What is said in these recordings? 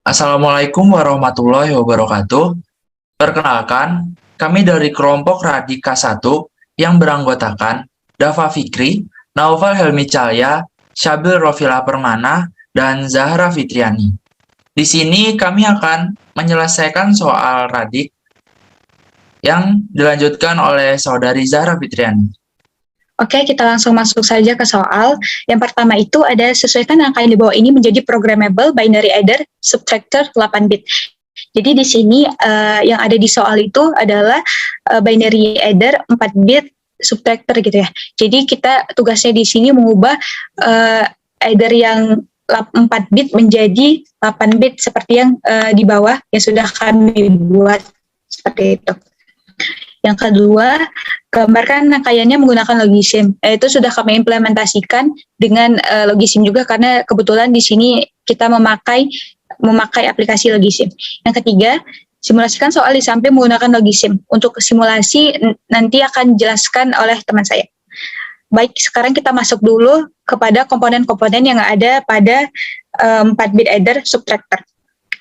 Assalamualaikum warahmatullahi wabarakatuh. Perkenalkan, kami dari kelompok Radika 1 yang beranggotakan Dava Fikri, Naufal Helmi Cahya, Syabil Rofila Permana, dan Zahra Fitriani. Di sini kami akan menyelesaikan soal radik yang dilanjutkan oleh saudari Zahra Fitriani. Oke, kita langsung masuk saja ke soal. Yang pertama itu ada sesuaikan angka yang di bawah ini menjadi programmable binary adder subtractor 8 bit. Jadi di sini yang ada di soal itu adalah binary adder 4 bit subtractor gitu ya. Jadi kita tugasnya di sini mengubah adder yang 4 bit menjadi 8 bit seperti yang di bawah yang sudah kami buat seperti itu. Yang kedua, gambarkan rangkaiannya menggunakan logisim. Itu sudah kami implementasikan dengan logisim juga karena kebetulan di sini kita memakai aplikasi logisim. Yang ketiga, simulasikan soal di samping menggunakan logisim. Untuk simulasi nanti akan dijelaskan oleh teman saya. Baik, sekarang kita masuk dulu kepada komponen-komponen yang ada pada 4-bit adder subtractor.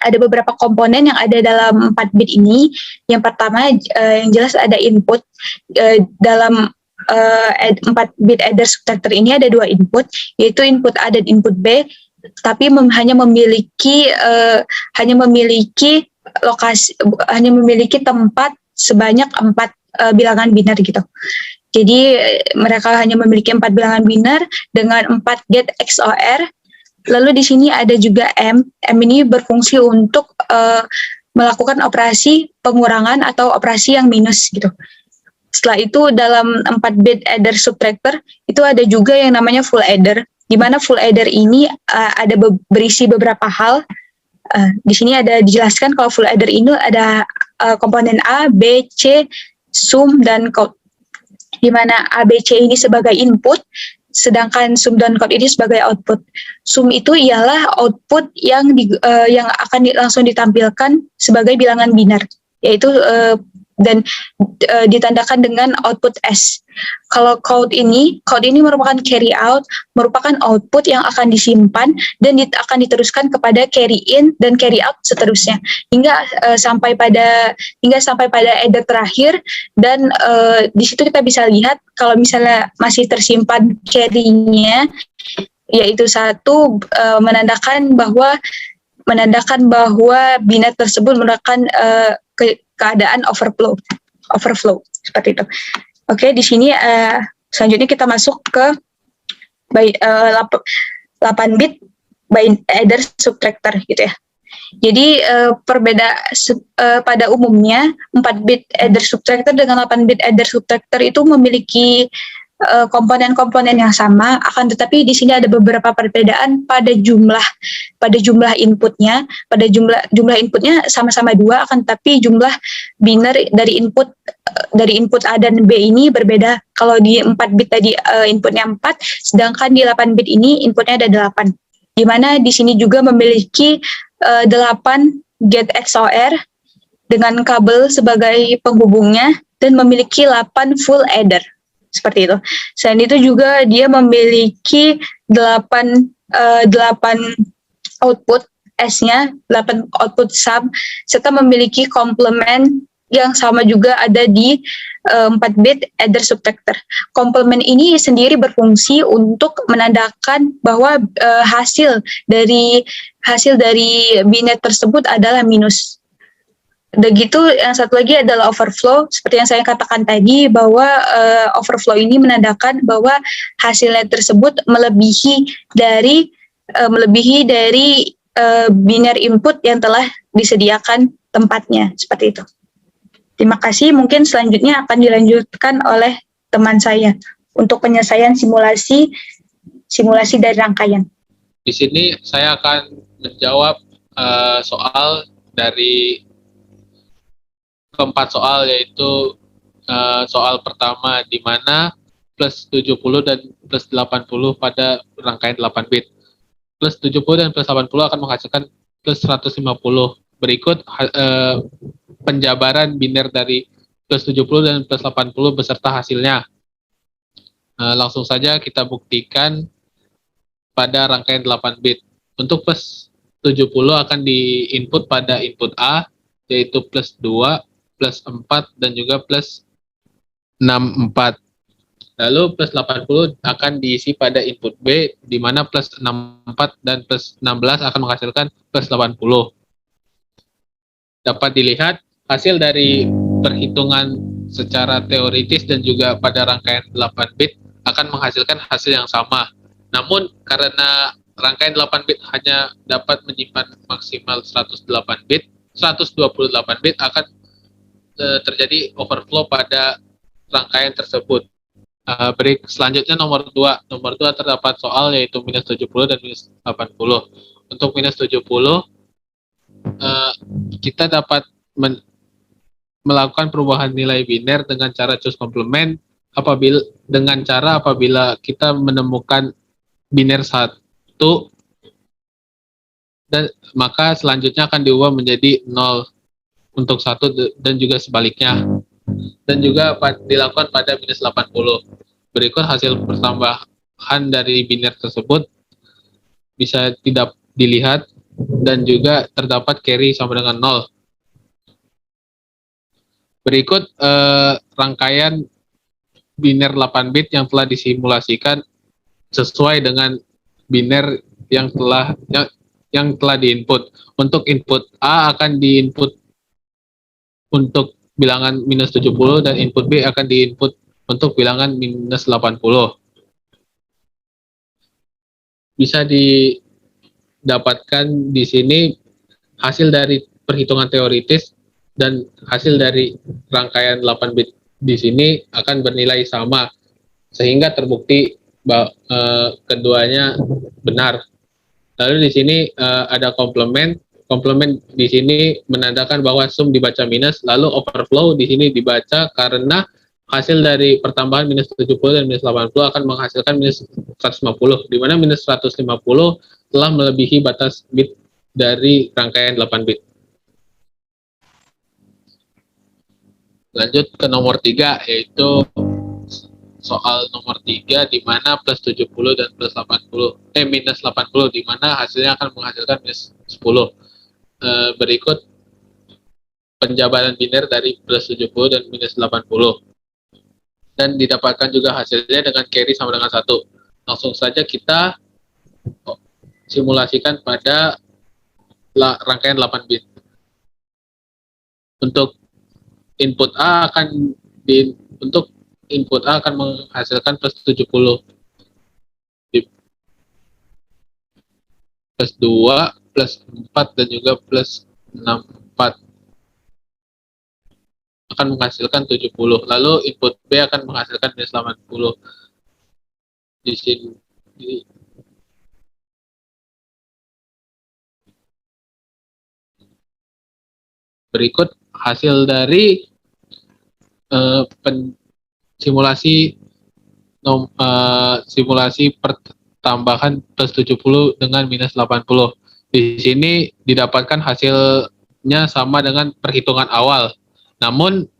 Ada beberapa komponen yang ada dalam 4 bit ini. Yang pertama yang jelas ada input. Dalam 4 bit adder subtractor ini ada 2 input, yaitu input A dan input B, tapi hanya memiliki tempat sebanyak 4 bilangan biner gitu. Jadi mereka hanya memiliki 4 bilangan biner dengan 4 get XOR. Lalu di sini ada juga M. M ini berfungsi untuk melakukan operasi pengurangan atau operasi yang minus gitu. Setelah itu dalam 4-bit adder subtractor itu ada juga yang namanya full adder, di mana full adder ini ada berisi beberapa hal. Di sini ada dijelaskan kalau full adder ini ada komponen A, B, C, sum, dan count. Di mana A, B, C ini sebagai input, sedangkan sum dan count ini sebagai output. Sum itu ialah output yang akan langsung ditampilkan sebagai bilangan biner, yaitu dan ditandakan dengan output S. Kalau count ini merupakan carry out, merupakan output yang akan disimpan dan akan diteruskan kepada carry in dan carry out seterusnya hingga sampai pada adder terakhir. Dan di situ kita bisa lihat kalau misalnya masih tersimpan carry-nya, yaitu 1, menandakan bahwa biner tersebut merupakan keadaan overflow seperti itu. Oke, di sini selanjutnya kita masuk ke 8 bit adder subtractor gitu ya. Jadi pada umumnya 4 bit adder subtractor dengan 8 bit adder subtractor itu memiliki komponen-komponen yang sama, akan tetapi di sini ada beberapa perbedaan pada jumlah inputnya. Pada jumlah inputnya sama-sama 2, akan tetapi jumlah biner dari input A dan B ini berbeda. Kalau di 4 bit tadi inputnya 4, sedangkan di 8 bit ini inputnya ada 8. Di mana di sini juga memiliki 8 get XOR dengan kabel sebagai penghubungnya dan memiliki 8 full adder. Seperti itu. Selain itu juga dia memiliki 8 output S-nya, 8 output sum, serta memiliki komplement yang sama juga ada di 4 bit adder subtractor. Komplement ini sendiri berfungsi untuk menandakan bahwa hasil dari biner tersebut adalah minus. Udah gitu, yang satu lagi adalah overflow. Seperti yang saya katakan tadi, bahwa overflow ini menandakan bahwa hasilnya tersebut melebihi dari biner input yang telah disediakan tempatnya, seperti itu. Terima kasih. Mungkin selanjutnya akan dilanjutkan oleh teman saya untuk penyelesaian simulasi dari rangkaian. Di sini saya akan menjawab soal dari keempat soal, yaitu soal pertama di mana plus 70 dan plus 80 pada rangkaian 8 bit. Plus 70 dan plus 80 akan menghasilkan plus 150. Berikut penjabaran biner dari plus 70 dan plus 80 beserta hasilnya. Langsung saja kita buktikan pada rangkaian 8 bit. Untuk plus 70 akan di-input pada input A, yaitu plus 2, plus 4, dan juga plus 64. Lalu plus 80 akan diisi pada input B, di mana plus 64 dan plus 16 akan menghasilkan plus 80. Dapat dilihat hasil dari perhitungan secara teoritis dan juga pada rangkaian 8 bit akan menghasilkan hasil yang sama. Namun karena rangkaian 8 bit hanya dapat menyimpan maksimal 128 bit, 128 bit akan terjadi overflow pada rangkaian tersebut. Selanjutnya nomor 2. Nomor 2 terdapat soal yaitu minus 70 dan minus 80. Untuk minus 70, kita dapat melakukan perubahan nilai biner dengan cara choose complement apabila kita menemukan biner 1, dan maka selanjutnya akan diubah menjadi 0 untuk 1 dan juga sebaliknya, dan juga dilakukan pada minus 80. Berikut hasil pertambahan dari biner tersebut bisa tidak dilihat, dan juga terdapat carry sama dengan 0. Berikut rangkaian biner 8 bit yang telah disimulasikan sesuai dengan biner yang telah diinput. Untuk input A akan diinput untuk bilangan minus 70 dan input B akan diinput untuk bilangan minus 80. Bisa didapatkan di sini hasil dari perhitungan teoritis dan hasil dari rangkaian 8 bit di sini akan bernilai sama, sehingga terbukti keduanya benar. Lalu di sini ada komplement. Komplement di sini menandakan bahwa sum dibaca minus, lalu overflow di sini dibaca karena hasil dari pertambahan minus 70 dan minus 80 akan menghasilkan minus 150, di mana minus 150 telah melebihi batas bit dari rangkaian 8 bit. Lanjut ke nomor 3, yaitu soal nomor 3 di mana plus 70 dan plus 80, minus 80, di mana hasilnya akan menghasilkan minus 10. Berikut penjabaran biner dari plus 70 dan minus 80. Dan didapatkan juga hasilnya dengan carry sama dengan 1. Langsung saja kita simulasikan pada rangkaian 8 bit. Untuk input A akan menghasilkan plus 70, plus 2, plus 4, dan juga plus 64 akan menghasilkan 70. Lalu input B akan menghasilkan minus 80. Di sini berikut hasil dari simulasi pertambahan plus 70 dengan minus 80. Di sini didapatkan hasilnya sama dengan perhitungan awal. Namun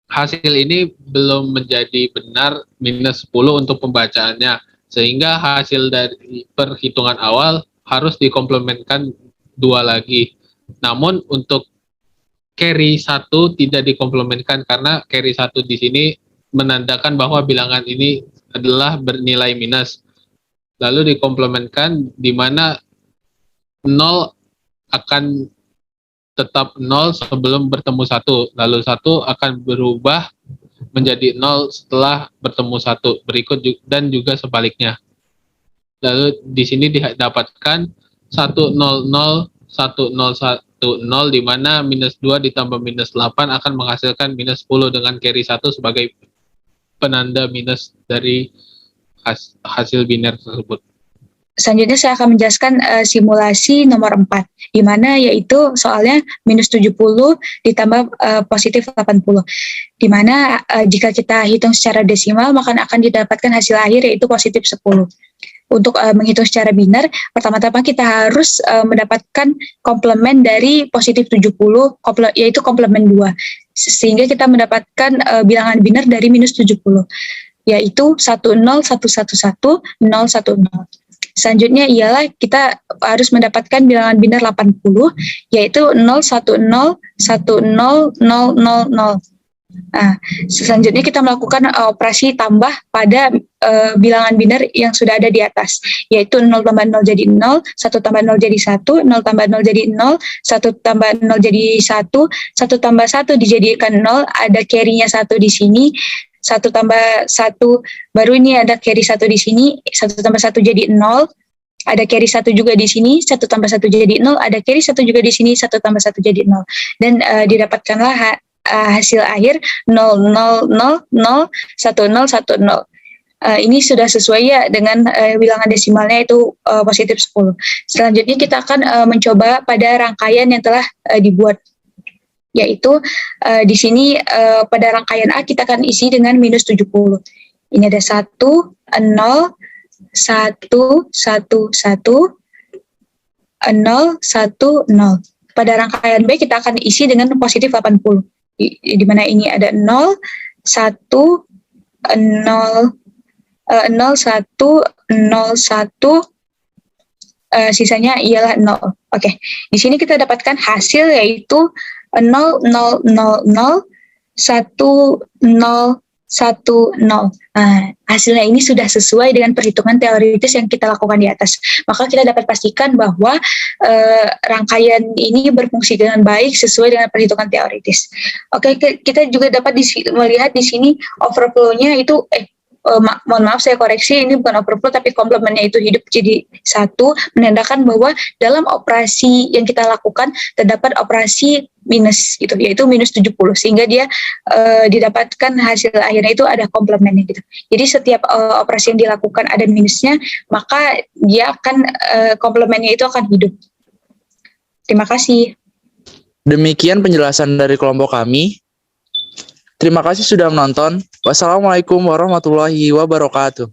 hasil ini belum menjadi benar minus 10 untuk pembacaannya, sehingga hasil dari perhitungan awal harus dikomplementkan 2 lagi. Namun untuk carry 1 tidak dikomplementkan karena carry 1 di sini menandakan bahwa bilangan ini adalah bernilai minus. Lalu dikomplementkan di mana 0 akan tetap 0 sebelum bertemu 1, lalu 1 akan berubah menjadi 0 setelah bertemu 1, berikut dan juga sebaliknya. Lalu di sini didapatkan 100, 1010, di mana minus 2 ditambah minus 8 akan menghasilkan minus 10 dengan carry 1 sebagai penanda minus dari hasil biner tersebut. Selanjutnya saya akan menjelaskan simulasi nomor 4, di mana yaitu soalnya minus 70 ditambah positif 80, di mana jika kita hitung secara desimal maka akan didapatkan hasil akhir yaitu positif 10. Untuk menghitung secara biner, pertama-tama kita harus mendapatkan komplement dari positif 70, yaitu komplement 2, sehingga kita mendapatkan bilangan biner dari minus 70, yaitu 10, 111, 010. Selanjutnya ialah kita harus mendapatkan bilangan biner 80, yaitu 0, 1, 0, 1, 0, 0, 0, 0. Nah, selanjutnya kita melakukan operasi tambah pada bilangan biner yang sudah ada di atas, yaitu 0 tambah 0 jadi 0, 1 tambah 0 jadi 1, 0 tambah 0 jadi 0, 1 tambah 0 jadi 1, 1 tambah 1 dijadikan 0, ada carry-nya 1 di sini, 1 tambah 1, baru ini ada carry 1 di sini, 1 tambah 1 jadi 0, ada carry 1 juga di sini, 1 tambah 1 jadi 0, ada carry 1 juga di sini, 1 tambah 1 jadi 0. Dan didapatkanlah hasil akhir 0, 0, 0, 0, 1, 0, 1, 0. Ini sudah sesuai ya dengan bilangan desimalnya itu positif 10. Selanjutnya kita akan mencoba pada rangkaian yang telah dibuat, yaitu di sini pada rangkaian A kita akan isi dengan minus 70. Ini ada 1, 0, 1, 1, 1, 0, 1, 0. Pada rangkaian B kita akan isi dengan positif 80. Di mana ini ada 0, 1, 0, 0, 1, 0, 1, sisanya ialah 0. Oke, di sini kita dapatkan hasil yaitu 0, 0, 0, 0, 1, 0, 1, 0. Nah, hasilnya ini sudah sesuai dengan perhitungan teoritis yang kita lakukan di atas. Maka kita dapat pastikan bahwa rangkaian ini berfungsi dengan baik sesuai dengan perhitungan teoritis. Oke, kita juga dapat melihat di sini overflow-nya itu mohon maaf saya koreksi, ini bukan overflow tapi komplemennya itu hidup jadi 1, menandakan bahwa dalam operasi yang kita lakukan terdapat operasi minus gitu, yaitu minus 70, sehingga dia didapatkan hasil akhirnya itu ada komplemennya gitu. Jadi setiap operasi yang dilakukan ada minusnya, maka dia akan komplemennya itu akan hidup. Terima kasih. Demikian penjelasan dari kelompok kami. Terima kasih sudah menonton. Wassalamualaikum warahmatullahi wabarakatuh.